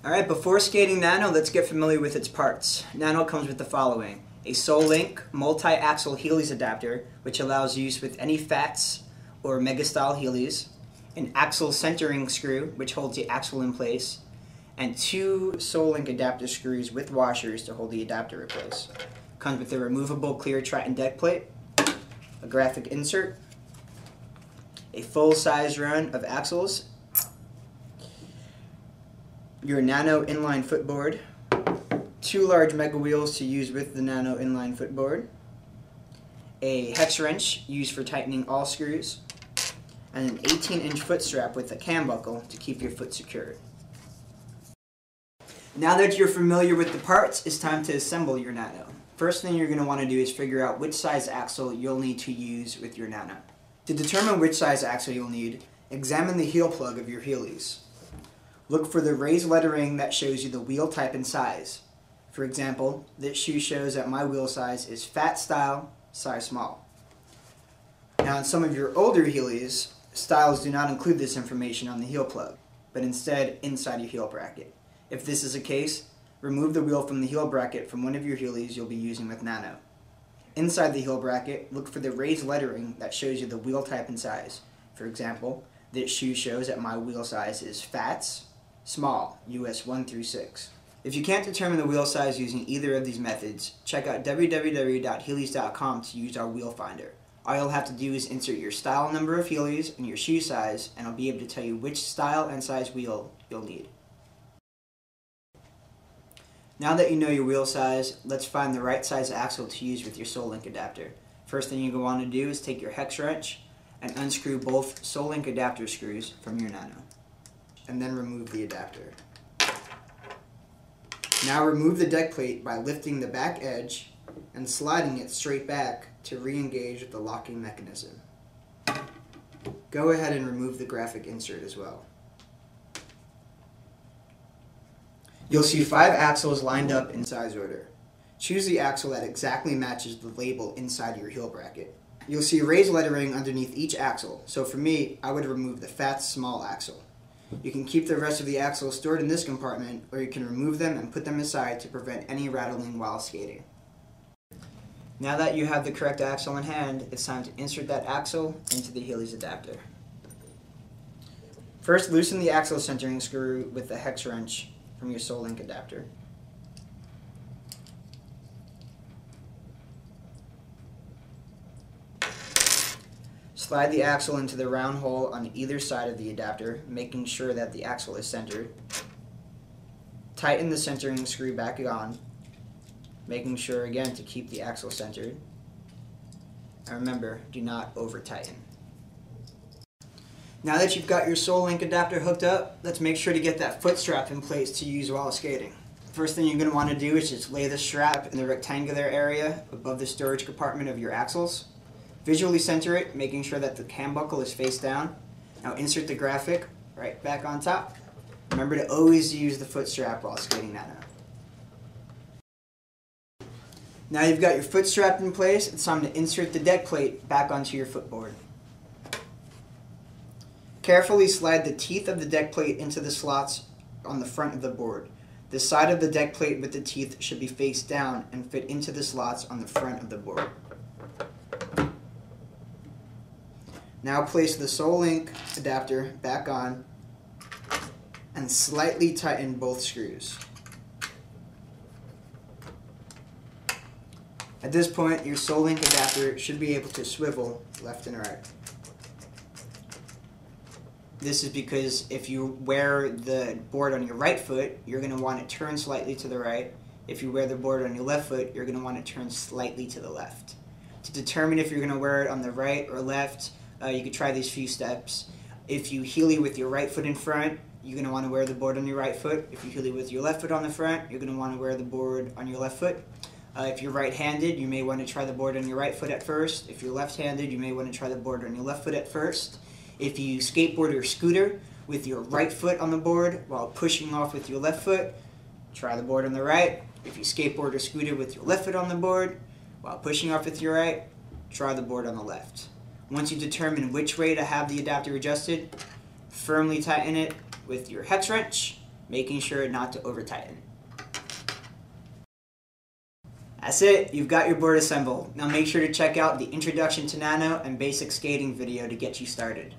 Alright, before skating Nano, let's get familiar with its parts. Nano comes with the following: a SolLink multi-axle Heelys adapter, which allows use with any Fats or Mega style Heelys, an axle centering screw, which holds the axle in place, and two SolLink adapter screws with washers to hold the adapter in place. Comes with a removable clear Triton deck plate, a graphic insert, a full-size run of axles, your Nano inline footboard, two large mega wheels to use with the Nano inline footboard, a hex wrench used for tightening all screws, and an 18-inch foot strap with a cam buckle to keep your foot secured. Now that you're familiar with the parts, it's time to assemble your Nano. First thing you're going to want to do is figure out which size axle you'll need to use with your Nano. To determine which size axle you'll need, examine the heel plug of your Heelys. Look for the raised lettering that shows you the wheel type and size. For example, this shoe shows that my wheel size is Fat Style, size small. Now in some of your older Heelys, styles do not include this information on the heel plug, but instead inside your heel bracket. If this is the case, remove the wheel from the heel bracket from one of your Heelys you'll be using with Nano. Inside the heel bracket, look for the raised lettering that shows you the wheel type and size. For example, this shoe shows that my wheel size is Fats, small, US 1 through 6. If you can't determine the wheel size using either of these methods, check out www.heelys.com to use our wheel finder. All you'll have to do is insert your style number of Heelys and your shoe size, and I'll be able to tell you which style and size wheel you'll need. Now that you know your wheel size, let's find the right size axle to use with your SolLink adapter. First thing you're going to want to do is take your hex wrench and unscrew both SolLink adapter screws from your Nano, and then remove the adapter. Now remove the deck plate by lifting the back edge and sliding it straight back to re-engage with the locking mechanism. Go ahead and remove the graphic insert as well. You'll see 5 axles lined up in size order. Choose the axle that exactly matches the label inside your heel bracket. You'll see raised lettering underneath each axle, so for me, I would remove the Fat small axle. You can keep the rest of the axles stored in this compartment, or you can remove them and put them aside to prevent any rattling while skating. Now that you have the correct axle in hand, it's time to insert that axle into the Heelys adapter. First, loosen the axle centering screw with the hex wrench from your SolLink adapter. Slide the axle into the round hole on either side of the adapter, making sure that the axle is centered. Tighten the centering screw back on, making sure again to keep the axle centered. And remember, do not over tighten. Now that you've got your SolLink adapter hooked up, let's make sure to get that foot strap in place to use while skating. First thing you're going to want to do is just lay the strap in the rectangular area above the storage compartment of your axles. Visually center it, making sure that the cam buckle is face down. Now insert the graphic right back on top. Remember to always use the foot strap while skating Nano. Now you've got your foot strap in place, it's time to insert the deck plate back onto your footboard. Carefully slide the teeth of the deck plate into the slots on the front of the board. The side of the deck plate with the teeth should be face down and fit into the slots on the front of the board. Now place the SolLink adapter back on and slightly tighten both screws. At this point, your SolLink adapter should be able to swivel left and right. This is because if you wear the board on your right foot, you're going to want to turn slightly to the right. If you wear the board on your left foot, you're going to want to turn slightly to the left. To determine if you're going to wear it on the right or left, you could try these few steps. If you Heely with your right foot in front, you're going to want to wear the board on your right foot. If you Heely with your left foot on the front, you're going to want to wear the board on your left foot. If you're right-handed, you may want to try the board on your right foot at first. If you're left-handed, you may want to try the board on your left foot at first. If you skateboard or scooter with your right foot on the board while pushing off with your left foot, try the board on the right. If you skateboard or scooter with your left foot on the board while pushing off with your right, try the board on the left. Once you determine which way to have the adapter adjusted, firmly tighten it with your hex wrench, making sure not to over tighten. That's it, you've got your board assembled. Now make sure to check out the Introduction to Nano and Basic Skating video to get you started.